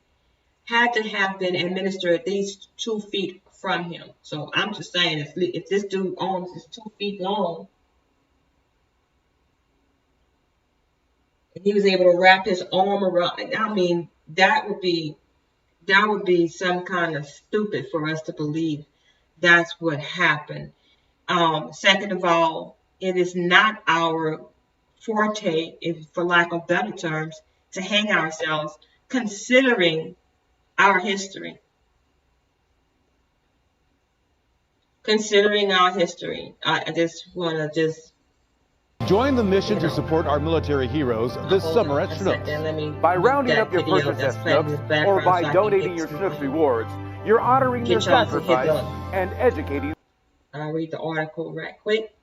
had to have been administered at least 2 feet from him. So I'm just saying, if this dude's arms is 2 feet long, and he was able to wrap his arm around, I mean, that would be some kind of stupid for us to believe that's what happened. Second of all, it is not our forte, if for lack of better terms, to hang ourselves, considering our history. Considering our history, I just want to join the mission to support our military heroes this summer at Schnucks. By rounding up your purchase at Schnucks or by donating your Schnucks rewards, you're honoring their sacrifice and educating. I'll read the article right quick.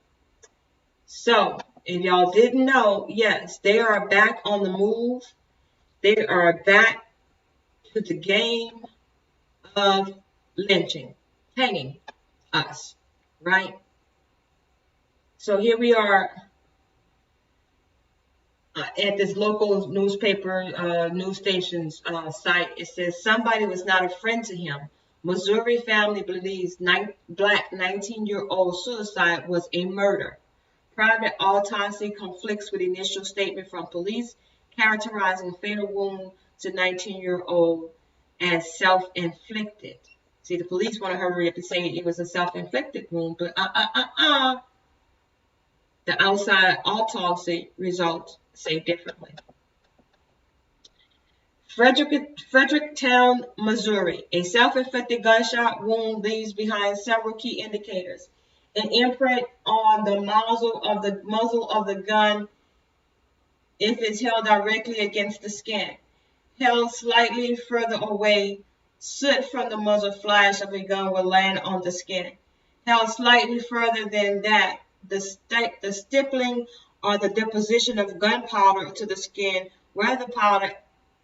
So, if y'all didn't know, yes, they are back on the move. They are back to the game of lynching, hanging us, right? So here we are at this local newspaper, news station's site. It says somebody was not a friend to him. Missouri family believes black 19-year-old suicide was a murder. Private autopsy conflicts with initial statement from police characterizing fatal wound to 19-year-old as self-inflicted. See, the police want to hurry up and say it was a self-inflicted wound, but the outside autopsy results say differently. Fredericktown, Missouri. A self-inflicted gunshot wound leaves behind several key indicators. An imprint on the muzzle of the gun if it's held directly against the skin. Held slightly further away, soot from the muzzle flash of a gun will land on the skin. Held slightly further than that, the stippling or the deposition of gunpowder to the skin where the powder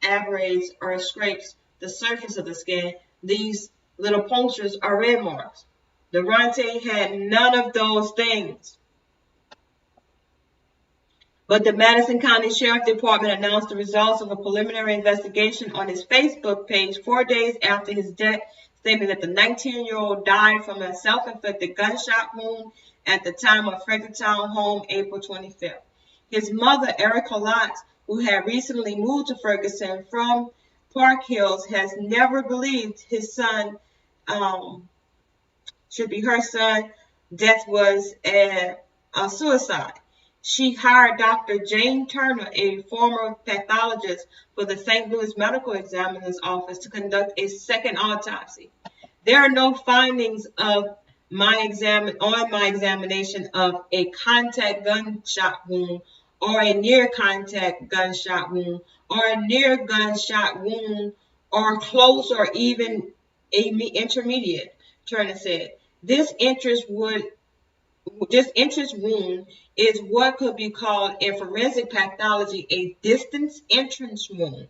abrades or scrapes the surface of the skin. These little punctures are red marks. Durante had none of those things. But the Madison County Sheriff Department announced the results of a preliminary investigation on his Facebook page 4 days after his death, stating that the 19-year-old died from a self-inflicted gunshot wound at the time of Fredericktown home April 25th. His mother, Erica Lotz, who had recently moved to Ferguson from Park Hills, has never believed his son, should be her son, death was a suicide. She hired Dr. Jane Turner, a former pathologist for the St. Louis Medical Examiner's Office, to conduct a second autopsy. There are no findings of my examination of a contact gunshot wound or a near contact gunshot wound or a near gunshot wound or close or even intermediate, Turner said. This entrance wound is what could be called in forensic pathology a distance entrance wound.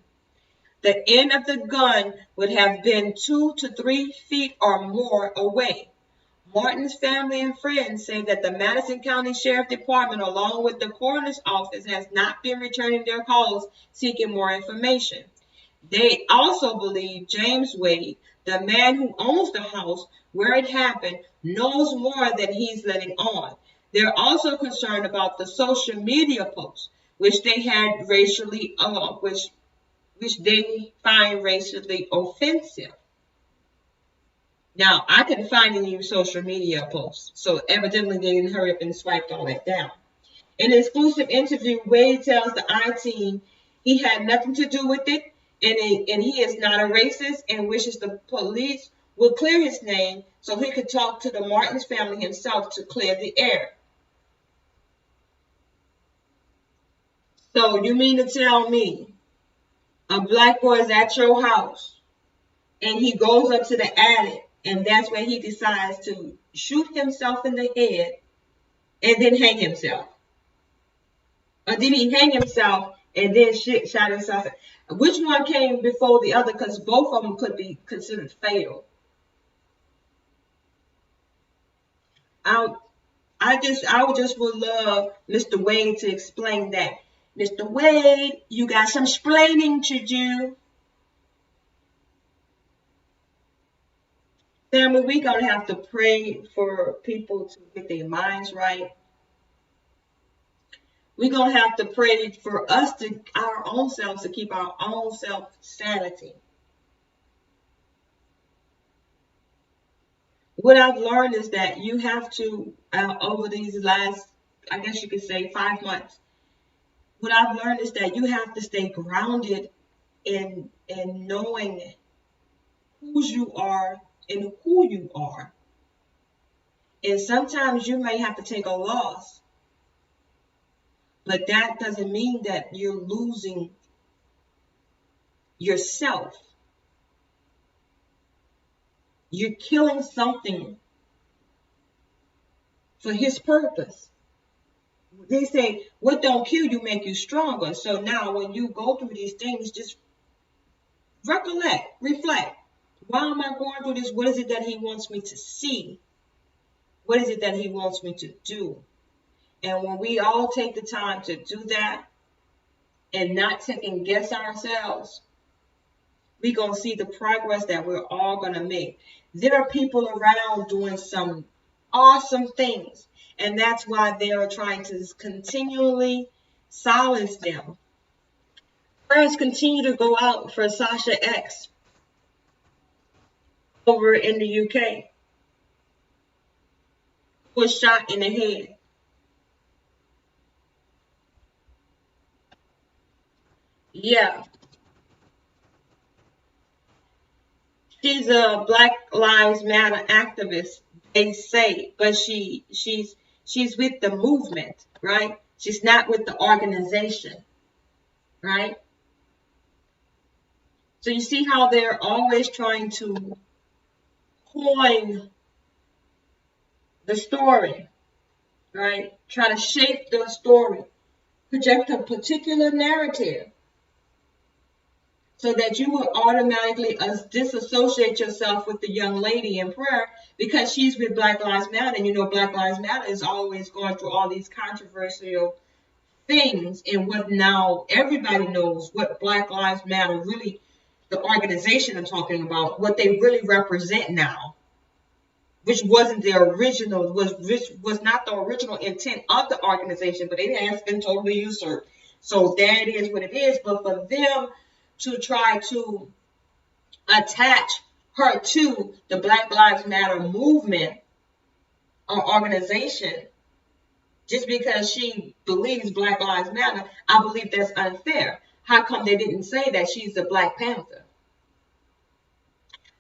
The end of the gun would have been 2 to 3 feet or more away. Martin's family and friends say that the Madison County Sheriff Department, along with the coroner's office, has not been returning their calls seeking more information. They also believe James Wade, the man who owns the house where it happened, knows more than he's letting on. They're also concerned about the social media posts, which they had racially, which they find racially offensive. Now, I couldn't find any social media posts, so evidently they didn't hurry up and swipe all that down. In an exclusive interview, Wade tells the I-Team he had nothing to do with it, and he is not a racist and wishes the police would clear his name so he could talk to the Martin's family himself to clear the air. So you mean to tell me a black boy is at your house and he goes up to the attic and that's where he decides to shoot himself in the head and then hang himself? Or did he hang himself and then shot himself? Which one came before the other? Because both of them could be considered fatal. I would love Mr. Wade to explain that. Mr. Wade, you got some explaining to do. Family, we're going to have to pray for people to get their minds right. We're going to have to pray for us, our own selves, to keep our own self-sanity. What I've learned is that you have to, over these last, I guess you could say 5 months, what I've learned is that you have to stay grounded in knowing whose you are and who you are. And sometimes you may have to take a loss, but that doesn't mean that you're losing yourself. You're killing something for his purpose. They say, what don't kill you make you stronger. So now when you go through these things, just reflect. Why am I going through this? What is it that he wants me to see? What is it that he wants me to do? And when we all take the time to do that and not second guess ourselves, we're going to see the progress that we're all going to make. There are people around doing some awesome things, and that's why they are trying to continually silence them. Prayers continue to go out for Sasha X over in the UK, who was shot in the head. Yeah. She's a Black Lives Matter activist, they say, but she's with the movement, right? She's not with the organization, right? So you see how they're always trying to coin the story, right? Try to shape the story, project a particular narrative, so that you will automatically disassociate yourself with the young lady in prayer because she's with Black Lives Matter. And you know Black Lives Matter is always going through all these controversial things. And what now everybody knows what Black Lives Matter really the organization I'm talking about, what they really represent now, which wasn't the original, was not the original intent of the organization, but it has been totally usurped. So that is what it is. But for them to try to attach her to the Black Lives Matter movement or organization, just because she believes Black Lives Matter, I believe that's unfair. How come they didn't say that she's a Black Panther?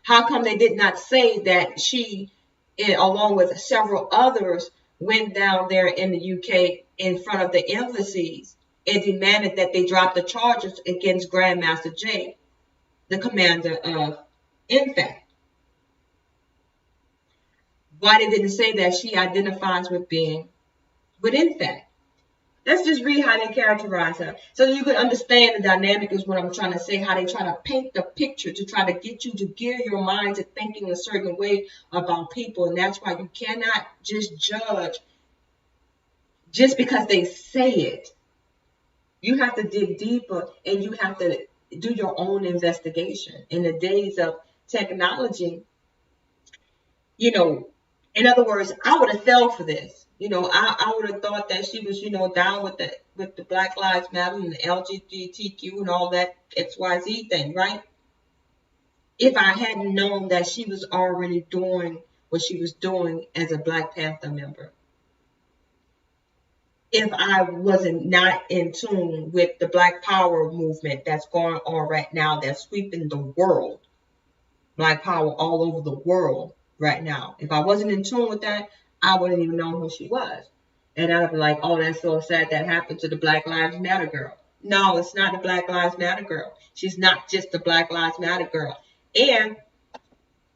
How come they did not say that she, along with several others, went down there in the UK in front of the embassies and demanded that they drop the charges against Grandmaster Jay, the commander of INFAC? Why they didn't say that she identifies with being with INFAC? Let's just read how they characterize her, so you can understand the dynamic is what I'm trying to say, how they try to paint the picture to try to get you to gear your mind to thinking a certain way about people. And that's why you cannot just judge just because they say it. You have to dig deeper and you have to do your own investigation. In the days of technology, in other words, I would have fell for this. I would have thought that she was, down with the Black Lives Matter and the LGBTQ and all that XYZ thing, right? If I hadn't known that she was already doing what she was doing as a Black Panther member. If I wasn't not in tune with the Black Power movement that's going on right now, that's sweeping the world. Black Power all over the world right now. If I wasn't in tune with that, I wouldn't even know who she was. And I'd be like, oh, that's so sad that happened to the Black Lives Matter girl. No, it's not the Black Lives Matter girl. She's not just the Black Lives Matter girl. And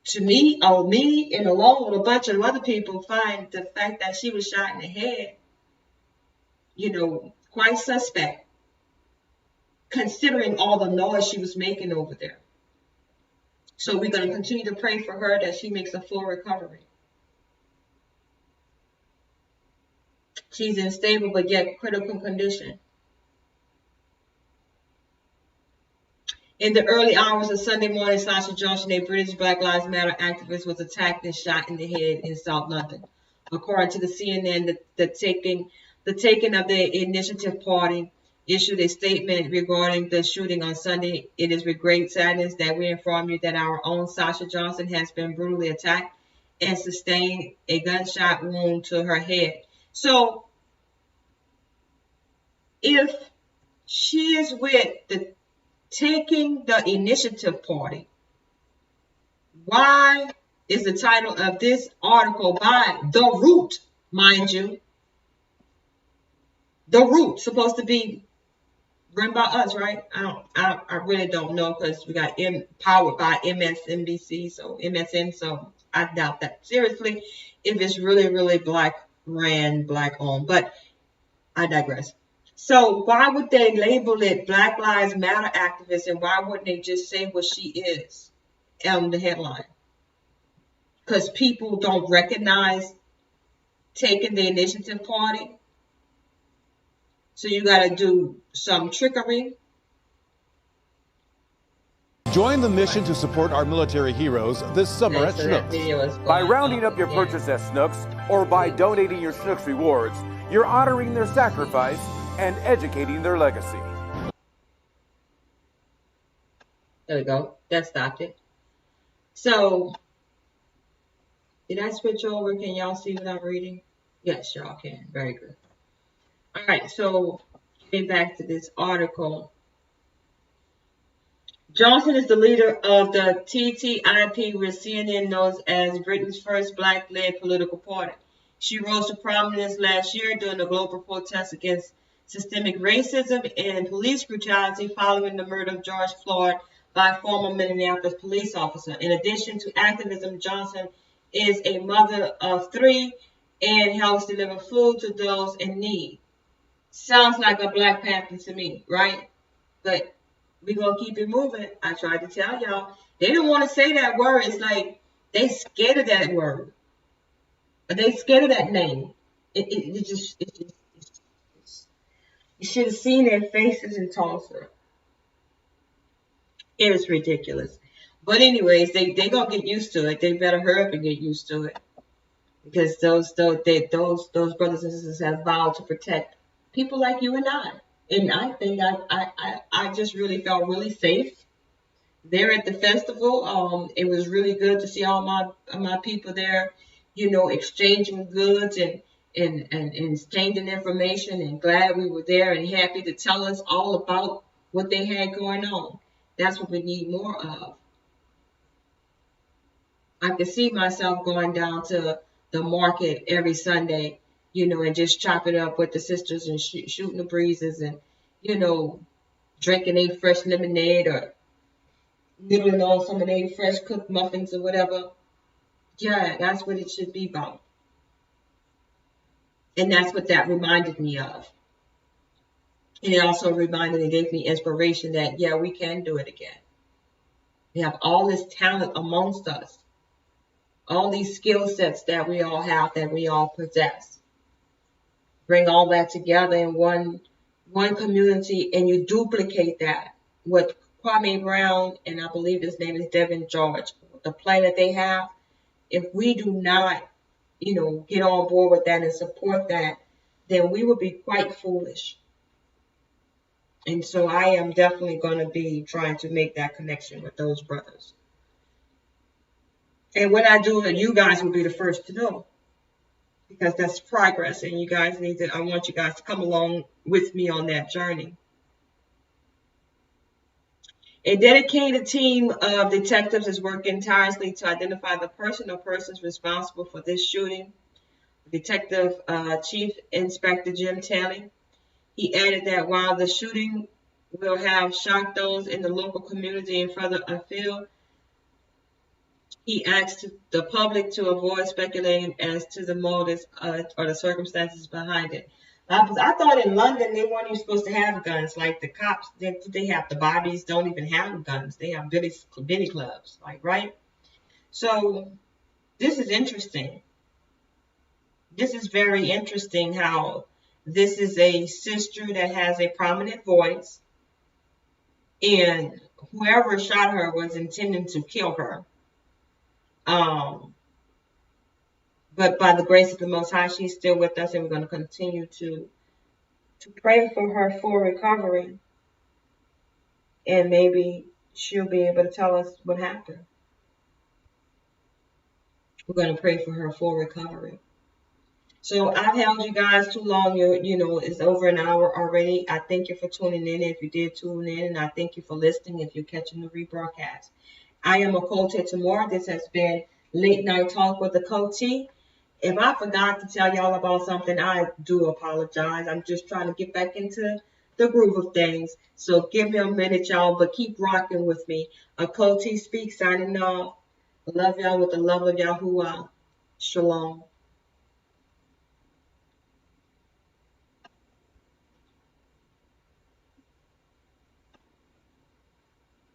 to me, and along with a bunch of other people, find the fact that she was shot in the head, quite suspect, considering all the noise she was making over there. So we're going to continue to pray for her that she makes a full recovery. She's in stable but yet critical condition. In the early hours of Sunday morning, Sasha Johnson, a British Black Lives Matter activist, was attacked and shot in the head in South London. According to the CNN, the taking of the Initiative Party issued a statement regarding the shooting on Sunday. It is with great sadness that we inform you that our own Sasha Johnson has been brutally attacked and sustained a gunshot wound to her head. So, if she is with the taking the Initiative Party, why is the title of this article by The Root, mind you? The Root, supposed to be run by us, right? I really don't know, because we got powered by MSNBC, so MSN, so I doubt that seriously if it's really, really black ran, black owned, but I digress. So why would they label it Black Lives Matter activist, and why wouldn't they just say what she is on the headline? Because people don't recognize taking the Initiative Party. So you got to do some trickery. Join the mission to support our military heroes this summer at Schnucks. By rounding up your purchase at Schnucks or by donating your Schnucks rewards, you're honoring their sacrifice and educating their legacy. There we go. That stopped it. So, did I switch over? Can y'all see what I'm reading? Yes, y'all can. Very good. All right, so getting back to this article. Johnson is the leader of the TTIP, which CNN knows as Britain's first black-led political party. She rose to prominence last year during the global protest against systemic racism and police brutality following the murder of George Floyd by a former Minneapolis police officer. In addition to activism, Johnson is a mother of 3 and helps deliver food to those in need. Sounds like a Black Panther to me, right? But we're going to keep it moving. I tried to tell y'all. They don't want to say that word. It's like they scared of that word. They scared of that name. You should have seen their faces in Tulsa. It is ridiculous. But anyways, they gonna get used to it. They better hurry up and get used to it, because those brothers and sisters have vowed to protect people like you and I. And I think I just really felt really safe there at the festival. It was really good to see all my people there, exchanging goods and exchanging information, and glad we were there and happy to tell us all about what they had going on. That's what we need more of. I could see myself going down to the market every Sunday, and just chopping up with the sisters and shooting the breezes and, drinking a fresh lemonade or nibbling on some of their fresh cooked muffins or whatever. Yeah, that's what it should be about. And that's what that reminded me of. And it also gave me inspiration that, yeah, we can do it again. We have all this talent amongst us. All these skill sets that we all have, that we all possess. Bring all that together in one community, and you duplicate that with Kwame Brown, and I believe his name is Devin George. The plan that they have, if we do not, get on board with that and support that, then we will be quite foolish. And so I am definitely going to be trying to make that connection with those brothers. And when I do it, you guys will be the first to know, because that's progress, and I want you guys to come along with me on that journey. A dedicated team of detectives is working tirelessly to identify the person or persons responsible for this shooting. Detective Chief Inspector Jim Talley, he added that while the shooting will have shocked those in the local community and further afield, he asked the public to avoid speculating as to the motives or the circumstances behind it. I thought in London they weren't even supposed to have guns. Like the cops, they have the Barbies don't even have guns. They have billy clubs, right? So this is interesting. This is very interesting how this is a sister that has a prominent voice, and whoever shot her was intending to kill her. But by the grace of the Most High, she's still with us, and we're going to continue to pray for her full recovery. And maybe she'll be able to tell us what happened. We're going to pray for her full recovery. So I've held you guys too long. It's over an hour already. I thank you for tuning in if you did tune in, and I thank you for listening if you're catching the rebroadcast. I am Achoti Speaks. This has been Late Night Talk with Achoti. If I forgot to tell y'all about something, I do apologize. I'm just trying to get back into the groove of things. So give me a minute, y'all, but keep rocking with me. Achoti Speaks signing off. Love y'all with the love of Yahuwah. Shalom.